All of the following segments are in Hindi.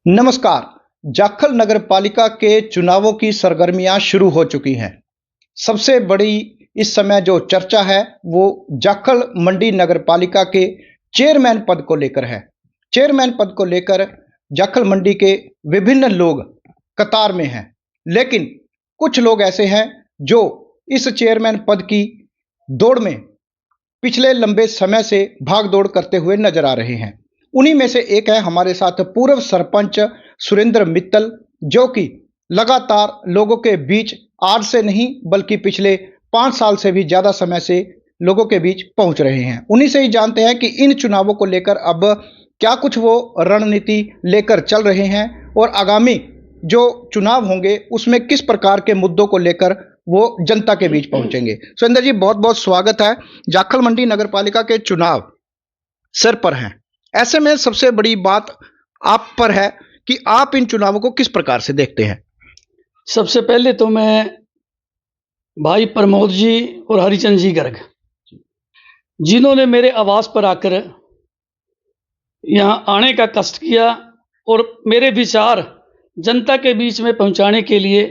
नमस्कार। जाखल नगर पालिका के चुनावों की सरगर्मियां शुरू हो चुकी हैं। सबसे बड़ी इस समय जो चर्चा है वो जाखल मंडी नगर पालिका के चेयरमैन पद को लेकर है। चेयरमैन पद को लेकर जाखल मंडी के विभिन्न लोग कतार में हैं, लेकिन कुछ लोग ऐसे हैं जो इस चेयरमैन पद की दौड़ में पिछले लंबे समय से भाग दौड़ करते हुए नजर आ रहे हैं। उन्हीं में से एक है हमारे साथ पूर्व सरपंच सुरेंद्र मित्तल, जो कि लगातार लोगों के बीच आज से नहीं बल्कि पिछले 5 साल से भी ज्यादा समय से लोगों के बीच पहुंच रहे हैं। उन्हीं से ही जानते हैं कि इन चुनावों को लेकर अब क्या कुछ वो रणनीति लेकर चल रहे हैं और आगामी जो चुनाव होंगे उसमें किस प्रकार के मुद्दों को लेकर वो जनता के बीच पहुंचेंगे। सुरेंद्र जी, बहुत बहुत स्वागत है। जाखल मंडी नगर पालिका के चुनाव सिर पर हैं, ऐसे में सबसे बड़ी बात आप पर है कि आप इन चुनावों को किस प्रकार से देखते हैं। सबसे पहले तो मैं भाई प्रमोद जी और हरिचंद जी गर्ग, जिन्होंने मेरे आवास पर आकर यहाँ आने का कष्ट किया और मेरे विचार जनता के बीच में पहुंचाने के लिए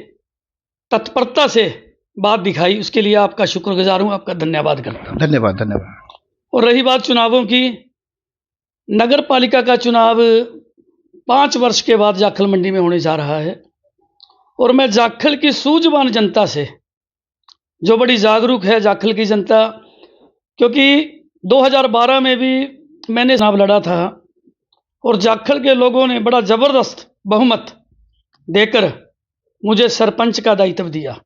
तत्परता से बात दिखाई, उसके लिए आपका शुक्रगुजार हूं, आपका धन्यवाद करता हूं। धन्यवाद धन्यवाद। और रही बात चुनावों की, नगर पालिका का चुनाव 5 वर्ष के बाद जाखल मंडी में होने जा रहा है और मैं जाखल की सूझवान जनता से, जो बड़ी जागरूक है जाखल की जनता, क्योंकि 2012 में भी मैंने चुनाव लड़ा था और जाखल के लोगों ने बड़ा ज़बरदस्त बहुमत देकर मुझे सरपंच का दायित्व दिया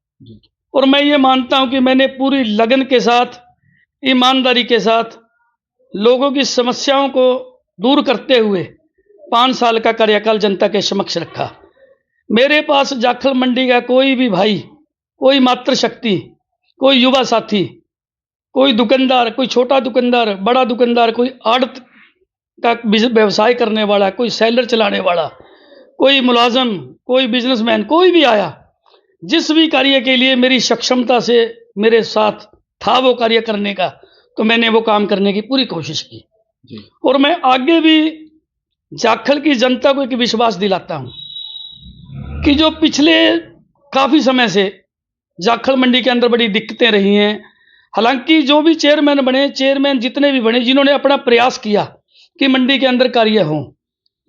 और मैं ये मानता हूं कि मैंने पूरी लगन के साथ, ईमानदारी के साथ लोगों की समस्याओं को दूर करते हुए 5 साल का कार्यकाल जनता के समक्ष रखा। मेरे पास जाखल मंडी का कोई भी भाई, कोई मातृ शक्ति, कोई युवा साथी, कोई दुकानदार, कोई छोटा दुकानदार, बड़ा दुकानदार, कोई आड़त का व्यवसाय करने वाला, कोई सेलर चलाने वाला, कोई मुलाजम, कोई बिजनेसमैन, कोई भी आया, जिस भी कार्य के लिए मेरी सक्षमता से मेरे साथ था वो कार्य करने का, तो मैंने वो काम करने की पूरी कोशिश की जी। और मैं आगे भी जाखल की जनता को एक विश्वास दिलाता हूं कि जो पिछले काफ़ी समय से जाखल मंडी के अंदर बड़ी दिक्कतें रही हैं, हालांकि जो भी चेयरमैन बने, चेयरमैन जितने भी बने, जिन्होंने अपना प्रयास किया कि मंडी के अंदर कार्य हों,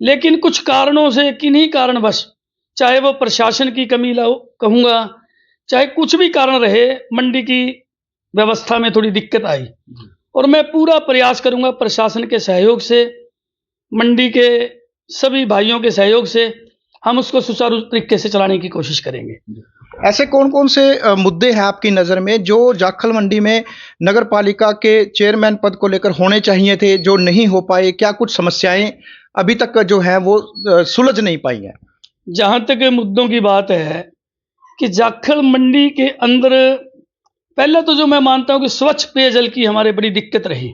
लेकिन कुछ कारणों से, किन्हीं कारणवश, चाहे वो प्रशासन की कमी कहूँगा, चाहे कुछ भी कारण रहे, मंडी की व्यवस्था में थोड़ी दिक्कत आई और मैं पूरा प्रयास करूंगा प्रशासन के सहयोग से, मंडी के सभी भाइयों के सहयोग से हम उसको सुचारू तरीके से चलाने की कोशिश करेंगे। ऐसे कौन कौन से मुद्दे हैं आपकी नज़र में जो जाखल मंडी में नगर पालिका के चेयरमैन पद को लेकर होने चाहिए थे, जो नहीं हो पाए? क्या कुछ समस्याएं अभी तक जो है वो सुलझ नहीं पाई हैं? जहां तक मुद्दों की बात है कि जाखल मंडी के अंदर पहले तो जो मैं मानता हूं कि स्वच्छ पेयजल की हमारे बड़ी दिक्कत रही,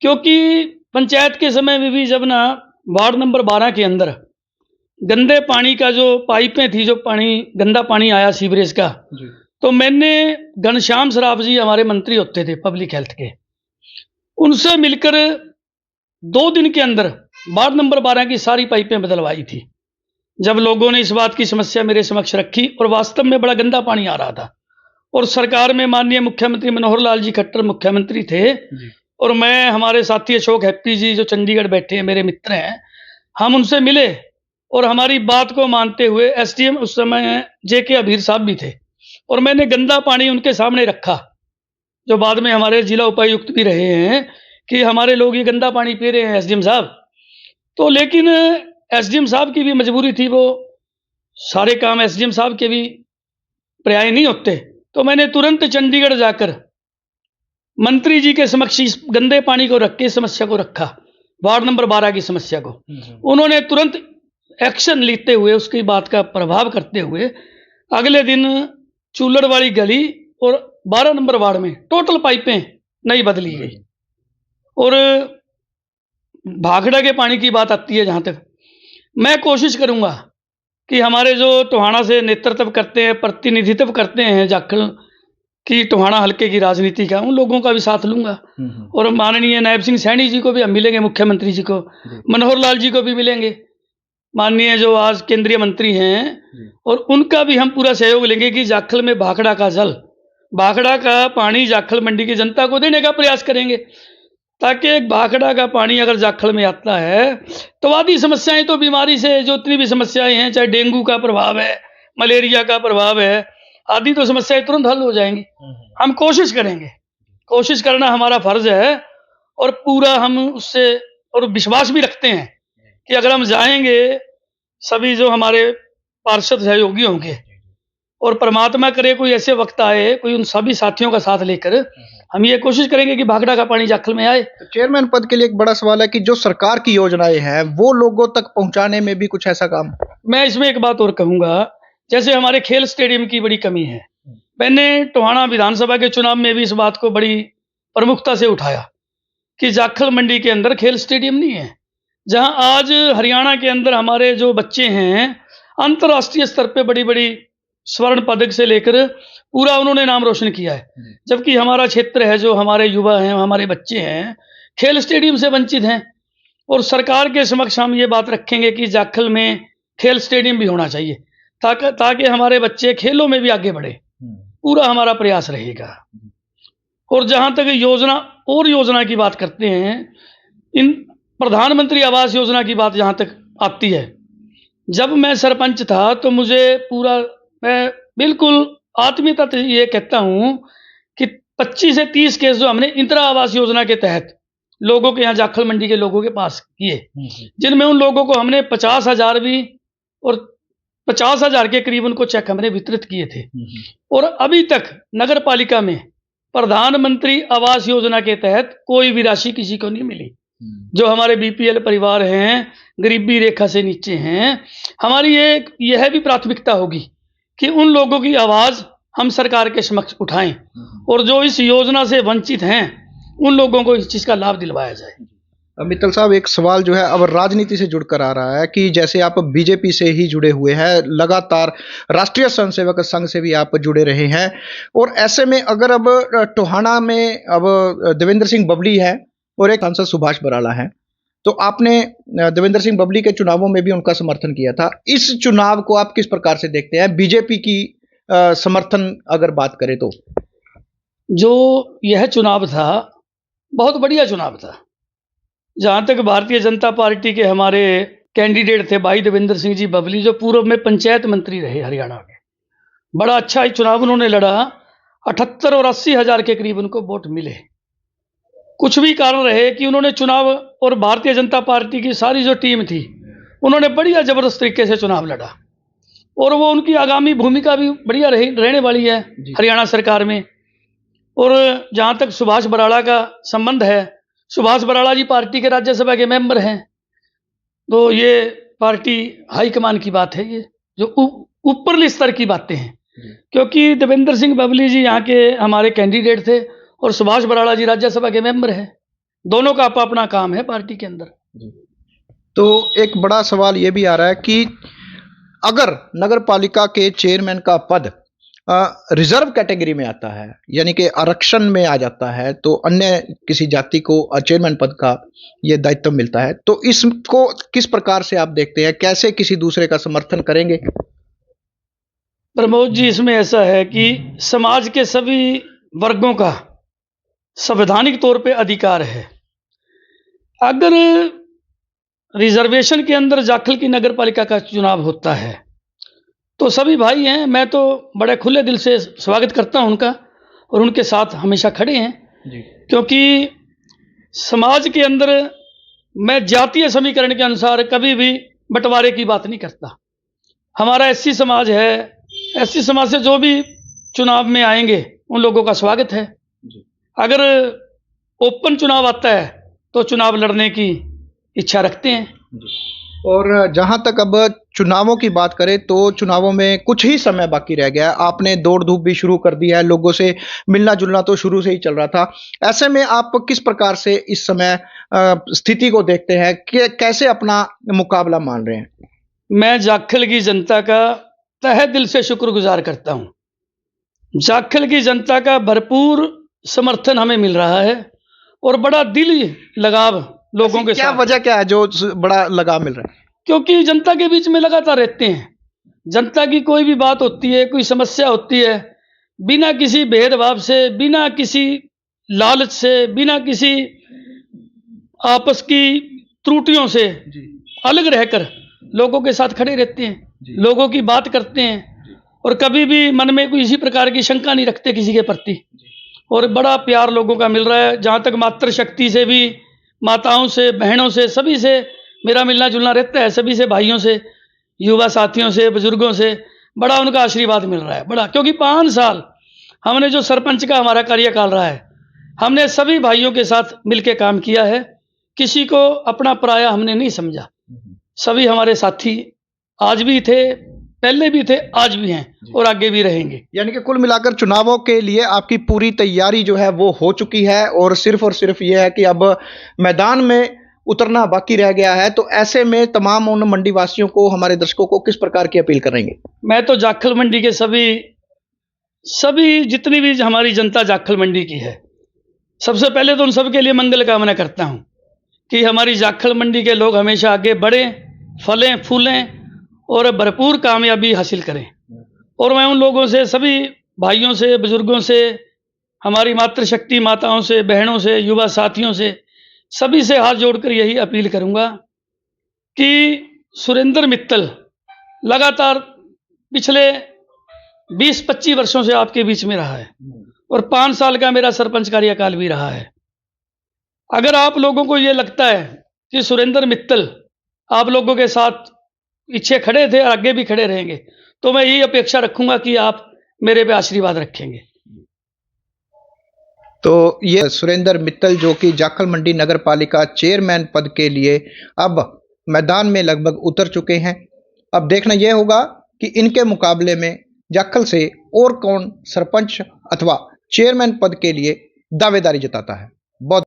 क्योंकि पंचायत के समय में भी जब ना वार्ड नंबर 12 के अंदर गंदे पानी का जो पाइपें थी, जो पानी गंदा पानी आया सीवरेज का, तो मैंने घनश्याम सराफ जी हमारे मंत्री होते थे पब्लिक हेल्थ के, उनसे मिलकर 2 दिन के अंदर वार्ड नंबर 12 की सारी पाइपें बदलवाई थी। जब लोगों ने इस बात की समस्या मेरे समक्ष रखी और वास्तव में बड़ा गंदा पानी आ रहा था और सरकार में माननीय मुख्यमंत्री मनोहर लाल जी खट्टर मुख्यमंत्री थे और मैं, हमारे साथी अशोक हैप्पी जी जो चंडीगढ़ बैठे हैं, मेरे मित्र हैं, हम उनसे मिले और हमारी बात को मानते हुए एसडीएम उस समय जेके अभीर साहब भी थे और मैंने गंदा पानी उनके सामने रखा, जो बाद में हमारे जिला उपायुक्त भी रहे हैं, कि हमारे लोग ये गंदा पानी पी रहे हैं एसडीएम साहब। तो लेकिन एसडीएम साहब की भी मजबूरी थी, वो सारे काम एसडीएम साहब के भी पर्याय नहीं होते, तो मैंने तुरंत चंडीगढ़ जाकर मंत्री जी के समक्ष इस गंदे पानी को रख के समस्या को रखा, वार्ड नंबर 12 की समस्या को। उन्होंने तुरंत एक्शन लेते हुए, उसकी बात का प्रभाव करते हुए, अगले दिन चूलड़ वाली गली और 12 नंबर वार्ड में टोटल पाइपें नई बदली गई। और भाखड़ा के पानी की बात आती है, जहां तक मैं कोशिश करूंगा कि हमारे जो टोहाना से नेतृत्व करते हैं, प्रतिनिधित्व करते हैं जाखल की टोहाना हल्के की राजनीति का, उन लोगों का भी साथ लूंगा और माननीय नायब सिंह सैनी जी को भी हम मिलेंगे, मुख्यमंत्री जी को, मनोहर लाल जी को भी मिलेंगे, माननीय जो आज केंद्रीय मंत्री हैं, और उनका भी हम पूरा सहयोग लेंगे कि जाखल में भाखड़ा का जल, भाखड़ा का पानी जाखल मंडी की जनता को देने का प्रयास करेंगे, ताकि एक भाखड़ा का पानी अगर जाखल में आता है तो आदि समस्याएं, तो बीमारी से जो इतनी भी समस्याएं हैं, चाहे डेंगू का प्रभाव है, मलेरिया का प्रभाव है, आदि तो समस्याएं तुरंत हल हो जाएंगी। हम कोशिश करेंगे, कोशिश करना हमारा फर्ज है, और पूरा हम उससे और विश्वास भी रखते हैं कि अगर हम जाएंगे, सभी जो हमारे पार्षद सहयोगी होंगे, और परमात्मा करे कोई ऐसे वक्त आए, कोई उन सभी साथियों का साथ लेकर हम ये कोशिश करेंगे कि भाखड़ा का पानी जाखल में आए। तो चेयरमैन पद के लिए एक बड़ा सवाल है कि जो सरकार की योजनाएं हैं वो लोगों तक पहुंचाने में भी कुछ ऐसा काम? मैं इसमें एक बात और कहूंगा, जैसे हमारे खेल स्टेडियम की बड़ी कमी है। मैंने टोहाना विधानसभा के चुनाव में भी इस बात को बड़ी प्रमुखता से उठाया कि जाखल मंडी के अंदर खेल स्टेडियम नहीं है, जहां आज हरियाणा के अंदर हमारे जो बच्चे हैं अंतर्राष्ट्रीय स्तर पे बड़ी बड़ी स्वर्ण पदक से लेकर पूरा उन्होंने नाम रोशन किया है, जबकि हमारा क्षेत्र है, जो हमारे युवा हैं, हमारे बच्चे हैं, खेल स्टेडियम से वंचित हैं। और सरकार के समक्ष हम ये बात रखेंगे कि जाखल में खेल स्टेडियम भी होना चाहिए, ताकि हमारे बच्चे खेलों में भी आगे बढ़े। पूरा हमारा प्रयास रहेगा। और जहां तक योजना की बात करते हैं, इन प्रधानमंत्री आवास योजना की बात जहां तक आती है, जब मैं सरपंच था तो मैं बिल्कुल आत्मीयता से ये कहता हूं कि 25 से 30 केस जो हमने इंदिरा आवास योजना के तहत लोगों के यहाँ जाखल मंडी के लोगों के पास किए, जिनमें उन लोगों को हमने 50,000 भी और 50,000 के करीब उनको चेक हमने वितरित किए थे। और अभी तक नगर पालिका में प्रधानमंत्री आवास योजना के तहत कोई भी राशि किसी को नहीं मिली। जो हमारे बीपीएल परिवार हैं, गरीबी रेखा से नीचे हैं, हमारी यह भी प्राथमिकता होगी कि उन लोगों की आवाज हम सरकार के समक्ष उठाएं, और जो इस योजना से वंचित हैं उन लोगों को इस चीज का लाभ दिलवाया जाए। मित्तल साहब, एक सवाल जो है अब राजनीति से जुड़कर आ रहा है कि जैसे आप बीजेपी से ही जुड़े हुए हैं, लगातार राष्ट्रीय स्वयंसेवक संघ से भी आप जुड़े रहे हैं, और ऐसे में अगर अब टोहाना में अब देवेंद्र सिंह बबली है और एक सांसद सुभाष बराला है, तो आपने देवेंद्र सिंह बबली के चुनावों में भी उनका समर्थन किया था। इस चुनाव को आप किस प्रकार से देखते हैं? बीजेपी की समर्थन अगर बात करें तो जो यह चुनाव था बहुत बढ़िया चुनाव था। जहां तक भारतीय जनता पार्टी के हमारे कैंडिडेट थे भाई देवेंद्र सिंह जी बबली, जो पूर्व में पंचायत मंत्री रहे हरियाणा के, बड़ा अच्छा चुनाव उन्होंने लड़ा। 78 और 80 हजार के करीब उनको वोट मिले। कुछ भी कारण रहे कि उन्होंने चुनाव, और भारतीय जनता पार्टी की सारी जो टीम थी उन्होंने बढ़िया जबरदस्त तरीके से चुनाव लड़ा, और वो उनकी आगामी भूमिका भी बढ़िया रहने वाली है हरियाणा सरकार में। और जहां तक सुभाष बराला का संबंध है, सुभाष बराला जी पार्टी के राज्यसभा के मेंबर हैं, तो ये पार्टी हाईकमान की बात है, ये जो ऊपरली स्तर की बातें हैं, क्योंकि देवेंद्र सिंह बबली जी यहाँ के हमारे कैंडिडेट थे और सुभाष बराला जी राज्यसभा के मेंबर हैं। दोनों का अपना काम है पार्टी के अंदर। तो एक बड़ा सवाल ये भी आ रहा है कि अगर नगर पालिका के चेयरमैन का पद रिजर्व कैटेगरी में आता है, यानी कि आरक्षण में आ जाता है, तो अन्य किसी जाति को चेयरमैन पद का ये दायित्व मिलता है, तो इसको किस प्रकार से आप देखते हैं? कैसे किसी दूसरे का समर्थन करेंगे? प्रमोद जी, इसमें ऐसा है कि समाज के सभी वर्गों का संवैधानिक तौर पे अधिकार है। अगर रिजर्वेशन के अंदर जाखल की नगर पालिका का चुनाव होता है तो सभी भाई हैं, मैं तो बड़े खुले दिल से स्वागत करता हूं उनका, और उनके साथ हमेशा खड़े हैं जी। क्योंकि समाज के अंदर मैं जातीय समीकरण के अनुसार कभी भी बंटवारे की बात नहीं करता। हमारा एससी समाज है, एससी समाज से जो भी चुनाव में आएंगे उन लोगों का स्वागत है। अगर ओपन चुनाव आता है तो चुनाव लड़ने की इच्छा रखते हैं। और जहां तक अब चुनावों की बात करें तो चुनावों में कुछ ही समय बाकी रह गया है। आपने दौड़ धूप भी शुरू कर दिया है, लोगों से मिलना जुलना तो शुरू से ही चल रहा था। ऐसे में आप किस प्रकार से इस समय स्थिति को देखते हैं कि कैसे अपना मुकाबला मान रहे हैं? मैं जाखल की जनता का तहे दिल से शुक्रगुजार करता हूं। जाखल की जनता का भरपूर समर्थन हमें मिल रहा है और बड़ा दिली लगाव लोगों के साथ। क्या वजह क्या है जो बड़ा लगाव मिल रहा है? क्योंकि जनता के बीच में लगातार रहते हैं। जनता की कोई भी बात होती है, कोई समस्या होती है, बिना किसी भेदभाव से, बिना किसी लालच से, बिना किसी आपस की त्रुटियों से अलग रहकर लोगों के साथ खड़े रहते हैं, लोगों की बात करते हैं और कभी भी मन में कोई इसी प्रकार की शंका नहीं रखते किसी के प्रति। और बड़ा प्यार लोगों का मिल रहा है। जहाँ तक मातृशक्ति से भी, माताओं से, बहनों से, सभी से मेरा मिलना जुलना रहता है, सभी से, भाइयों से, युवा साथियों से, बुजुर्गों से बड़ा उनका आशीर्वाद मिल रहा है। बड़ा, क्योंकि 5 साल हमने जो सरपंच का हमारा कार्यकाल रहा है, हमने सभी भाइयों के साथ मिलकर काम किया है। किसी को अपना पराया हमने नहीं समझा। सभी हमारे साथी आज भी थे, पहले भी थे, आज भी हैं और आगे भी रहेंगे। यानी कि कुल मिलाकर चुनावों के लिए आपकी पूरी तैयारी जो है वो हो चुकी है और सिर्फ ये है कि अब मैदान में उतरना बाकी रह गया है। तो ऐसे में तमाम उन मंडी वासियों को, हमारे दर्शकों को किस प्रकार की अपील करेंगे? मैं तो जाखल मंडी के सभी जितनी भी हमारी जनता जाखल मंडी की है, सबसे पहले तो उन सबके लिए मंगल कामना करता हूं कि हमारी जाखल मंडी के लोग हमेशा आगे बढ़ें, फलें फूलें और भरपूर कामयाबी हासिल करें। और मैं उन लोगों से, सभी भाइयों से, बुजुर्गों से, हमारी मातृशक्ति माताओं से, बहनों से, युवा साथियों से, सभी से हाथ जोड़कर यही अपील करूंगा कि सुरेंद्र मित्तल लगातार पिछले 20-25 वर्षों से आपके बीच में रहा है और 5 साल का मेरा सरपंच कार्यकाल भी रहा है। अगर आप लोगों को ये लगता है कि सुरेंद्र मित्तल आप लोगों के साथ पीछे खड़े थे और आगे भी खड़े रहेंगे, तो मैं यही अपेक्षा रखूंगा कि आप मेरे पे आशीर्वाद रखेंगे। तो ये सुरेंद्र मित्तल जो कि जाखल मंडी नगर पालिका चेयरमैन पद के लिए अब मैदान में लगभग उतर चुके हैं। अब देखना यह होगा कि इनके मुकाबले में जाखल से और कौन सरपंच अथवा चेयरमैन पद के लिए दावेदारी जताता है। बहुत